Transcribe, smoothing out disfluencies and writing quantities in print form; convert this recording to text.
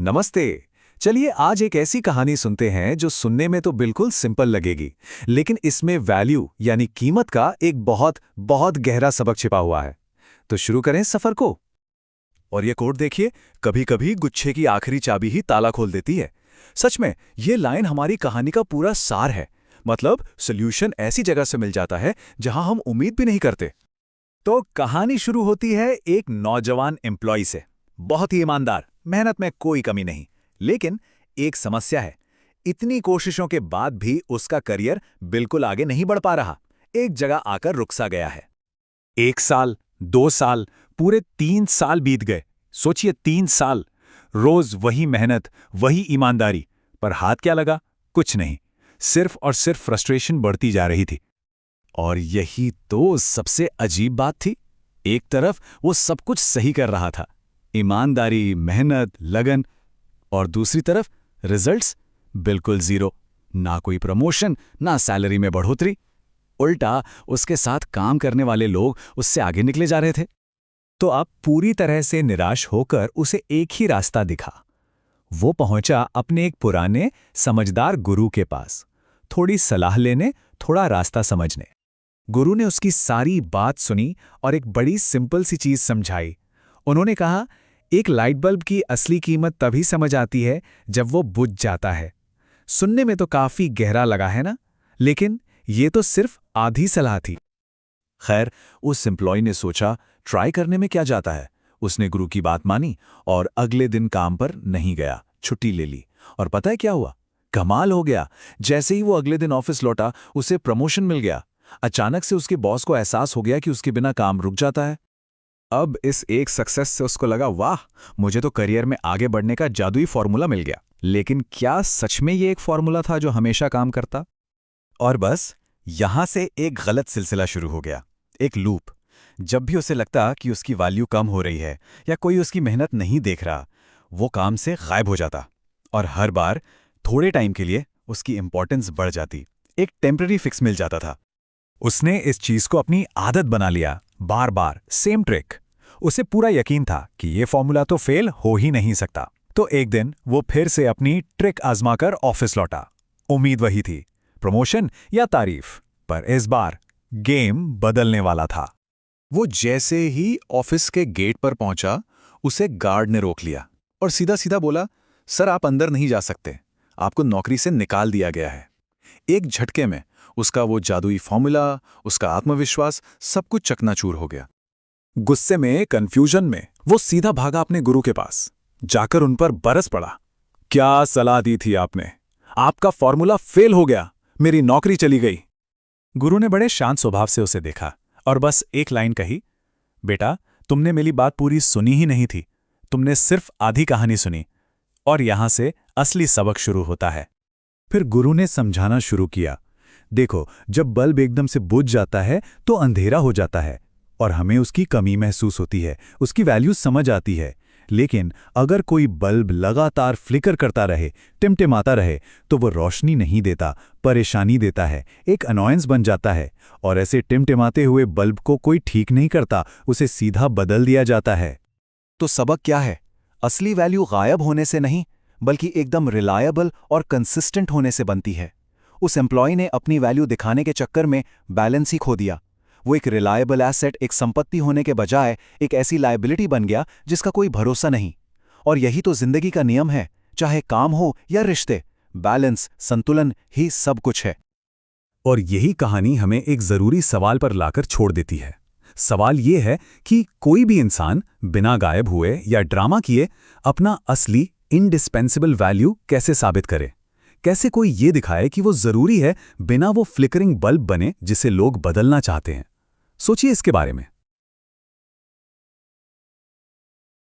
नमस्ते। चलिए आज एक ऐसी कहानी सुनते हैं जो सुनने में तो बिल्कुल सिंपल लगेगी, लेकिन इसमें वैल्यू यानी कीमत का एक बहुत बहुत गहरा सबक छिपा हुआ है। तो शुरू करें सफर को। और ये कोट देखिए, कभी कभी गुच्छे की आखिरी चाबी ही ताला खोल देती है। सच में ये लाइन हमारी कहानी का पूरा सार है। मतलब सॉल्यूशन ऐसी जगह से मिल जाता है जहां हम उम्मीद भी नहीं करते। तो कहानी शुरू होती है एक नौजवान एम्प्लॉय से। बहुत ही ईमानदार, मेहनत में कोई कमी नहीं। लेकिन एक समस्या है, इतनी कोशिशों के बाद भी उसका करियर बिल्कुल आगे नहीं बढ़ पा रहा। एक जगह आकर रुक सा गया है। 1 साल, 2 साल, पूरे 3 साल बीत गए। सोचिए 3 साल, रोज वही मेहनत, वही ईमानदारी, पर हाथ क्या लगा? कुछ नहीं। सिर्फ और सिर्फ फ्रस्ट्रेशन बढ़ती जा रही थी। और यही तो सबसे अजीब बात थी। एक तरफ वो सब कुछ सही कर रहा था, ईमानदारी, मेहनत, लगन, और दूसरी तरफ रिजल्ट्स बिल्कुल जीरो। ना कोई प्रमोशन, ना सैलरी में बढ़ोतरी। उल्टा उसके साथ काम करने वाले लोग उससे आगे निकले जा रहे थे। तो अब पूरी तरह से निराश होकर उसे एक ही रास्ता दिखा। वो पहुंचा अपने एक पुराने समझदार गुरु के पास, थोड़ी सलाह लेने, थोड़ा रास्ता समझने। गुरु ने उसकी सारी बात सुनी और एक बड़ी सिंपल सी चीज समझाई। उन्होंने कहा, एक लाइट बल्ब की असली कीमत तभी समझ आती है जब वो बुझ जाता है। सुनने में तो काफी गहरा लगा है ना, लेकिन ये तो सिर्फ आधी सलाह थी। खैर, उस एम्प्लॉय ने सोचा, ट्राई करने में क्या जाता है। उसने गुरु की बात मानी और अगले दिन काम पर नहीं गया, छुट्टी ले ली। और पता है क्या हुआ? कमाल हो गया। जैसे ही वो अगले दिन ऑफिस लौटा, उसे प्रमोशन मिल गया। अचानक से उसके बॉस को एहसास हो गया कि उसके बिना काम रुक जाता है। अब इस एक सक्सेस से उसको लगा, वाह, मुझे तो करियर में आगे बढ़ने का जादुई फॉर्मूला मिल गया। लेकिन क्या सच में ये एक फॉर्मूला था जो हमेशा काम करता? और बस यहां से एक गलत सिलसिला शुरू हो गया, एक लूप। जब भी उसे लगता कि उसकी वैल्यू कम हो रही है या कोई उसकी मेहनत नहीं देख रहा, वो काम से गायब हो जाता। और हर बार थोड़े टाइम के लिए उसकी इंपॉर्टेंस बढ़ जाती, एक टेम्पररी फिक्स मिल जाता था। उसने इस चीज को अपनी आदत बना लिया, बार बार सेम ट्रिक। उसे पूरा यकीन था कि ये फॉर्मूला तो फेल हो ही नहीं सकता। तो एक दिन वो फिर से अपनी ट्रिक आजमाकर ऑफिस लौटा। उम्मीद वही थी, प्रमोशन या तारीफ, पर इस बार गेम बदलने वाला था। वो जैसे ही ऑफिस के गेट पर पहुंचा, उसे गार्ड ने रोक लिया और सीधा सीधा बोला, सर आप अंदर नहीं जा सकते, आपको नौकरी से निकाल दिया गया है। एक झटके में उसका वो जादुई फॉर्मूला, उसका आत्मविश्वास, सब कुछ चकनाचूर हो गया। गुस्से में, कंफ्यूजन में वो सीधा भागा अपने गुरु के पास, जाकर उन पर बरस पड़ा। क्या सलाह दी थी आपने? आपका फॉर्मूला फेल हो गया, मेरी नौकरी चली गई। गुरु ने बड़े शांत स्वभाव से उसे देखा और बस एक लाइन कही, बेटा, तुमने मेरी बात पूरी सुनी ही नहीं थी, तुमने सिर्फ आधी कहानी सुनी। और यहां से असली सबक शुरू होता है। फिर गुरु ने समझाना शुरू किया, देखो, जब बल्ब एकदम से बुझ जाता है तो अंधेरा हो जाता है और हमें उसकी कमी महसूस होती है, उसकी वैल्यू समझ आती है। लेकिन अगर कोई बल्ब लगातार फ्लिकर करता रहे, टिमटिमाता रहे, तो वो रोशनी नहीं देता, परेशानी देता है, एक अनॉयंस बन जाता है। और ऐसे टिमटिमाते हुए बल्ब को कोई ठीक नहीं करता, उसे सीधा बदल दिया जाता है। तो सबक क्या है? असली वैल्यू गायब होने से नहीं, बल्कि एकदम रिलायबल और कंसिस्टेंट होने से बनती है। उस एम्प्लॉय ने अपनी वैल्यू दिखाने के चक्कर में बैलेंस ही खो दिया। वो एक रिलायबल एसेट, एक संपत्ति होने के बजाय एक ऐसी लायबिलिटी बन गया जिसका कोई भरोसा नहीं। और यही तो जिंदगी का नियम है, चाहे काम हो या रिश्ते, बैलेंस, संतुलन ही सब कुछ है। और यही कहानी हमें एक जरूरी सवाल पर लाकर छोड़ देती है। सवाल ये है कि कोई भी इंसान बिना गायब हुए या ड्रामा किए अपना असली इंडिस्पेंसिबल वैल्यू कैसे साबित करे? कैसे कोई ये दिखाए कि वो जरूरी है, बिना वो फ्लिकरिंग बल्ब बने जिसे लोग बदलना चाहते हैं? सोचिए इसके बारे में।